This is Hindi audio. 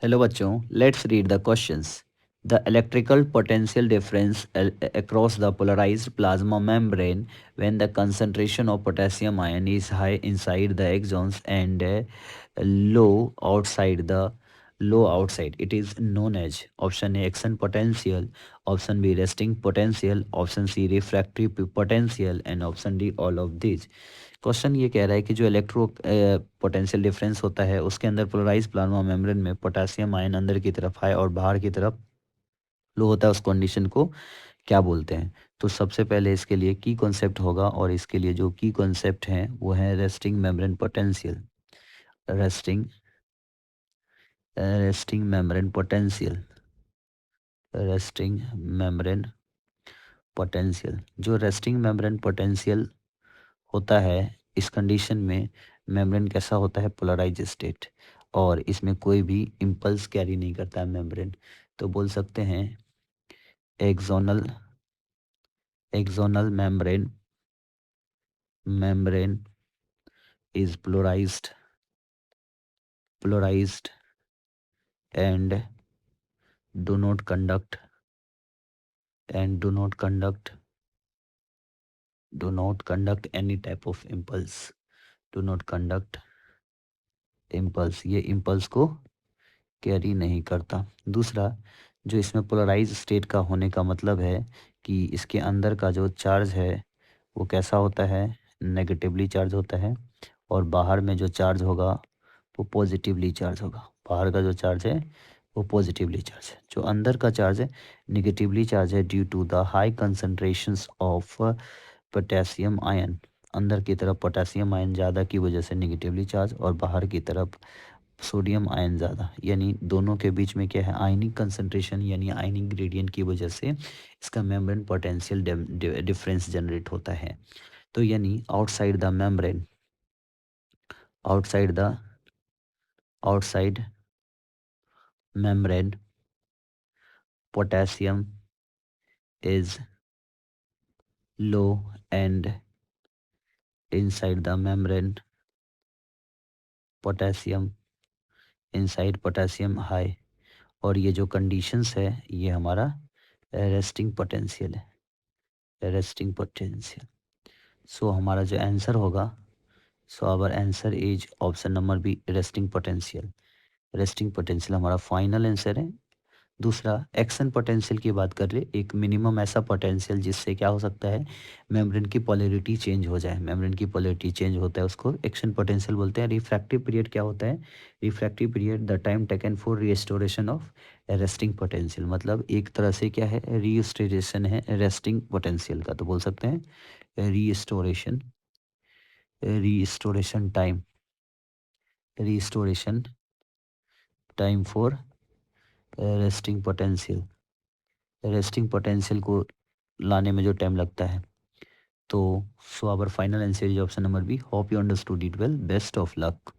हेलो बच्चों, let's read the questions. The electrical potential difference across the polarized plasma membrane when the concentration of potassium ion is high inside the axons and low outside the low outside, it is known as option A action potential, option B resting potential, option C refractory potential and option D all of these। Question ये कह रहा है कि जो इलेक्ट्रो पोटेंशियल डिफरेंस होता है उसके अंदर पोलराइज प्लाज्मा मेम्ब्रेन में पोटेशियम आयन अंदर की तरफ हाई और बाहर की तरफ लो होता है, उस कंडीशन को क्या बोलते हैं। तो सबसे पहले इसके लिए की कॉन्सेप्ट होगा और इसके लिए जो की कॉन्सेप्ट हैं वो है resting membrane potential. Resting resting membrane potential. Resting membrane potential जो रेस्टिंग मेम्ब्रेन पोटेंशियल होता है, इस कंडीशन में मेम्ब्रेन कैसा होता है, पोलराइज स्टेट, और इसमें कोई भी इम्पल्स कैरी नहीं करता है मेम्ब्रेन। तो बोल सकते हैं axonal axonal membrane membrane is polarized and do not conduct and do not conduct any type of impulse. Do not conduct impulse, ये इम्पल्स को कैरी नहीं करता। दूसरा, जो इसमें पोलराइज स्टेट का होने का मतलब है कि इसके अंदर का जो चार्ज है वो कैसा होता है, नेगेटिवली चार्ज होता है, और बाहर में जो चार्ज होगा वो पॉजिटिवली चार्ज होगा। बाहर का जो चार्ज है वो पॉजिटिवली चार्ज है, जो अंदर का चार्ज है निगेटिवली चार्ज है due to the high concentrations of potassium ion. अंदर की तरफ पोटेशियम आयन ज़्यादा की वजह से निगेटिवली चार्ज, और बाहर की तरफ सोडियम आयन ज़्यादा, यानी दोनों के बीच में क्या है, आयनिक कंसंट्रेशन यानी आयनिक ग्रेडियंट की वजह से इसका मेम्ब्रेन पोटेंशियल डिफरेंस जनरेट होता है। तो यानी outside the outside membrane potassium is low and inside the membrane potassium high. और ये जो कंडीशंस है ये हमारा रेस्टिंग पोटेंशियल है, रेस्टिंग पोटेंशियल। सो हमारा जो आंसर होगा, so our answer is option number B, resting potential. Resting potential हमारा फाइनल आंसर है। दूसरा, एक्शन पोटेंशियल की बात कर रहे, एक मिनिमम ऐसा पोटेंशियल जिससे क्या हो सकता है, मेम्ब्रेन की पोलैरिटी चेंज हो जाए। मेम्ब्रेन की पोलैरिटी चेंज होता है उसको एक्शन पोटेंशियल बोलते हैं। रिफ्रैक्टिव पीरियड क्या होता है, refractive period the time taken for restoration of resting potential, मतलब एक तरह से क्या है, रीस्टोरेशन है रेस्टिंग पोटेंशियल का। तो बोल सकते हैं restoration restoration time restoration time for resting potential. Resting potential को लाने में जो टाइम लगता है। तो so our final answer is option number B. Hope you understood it well. Best of luck.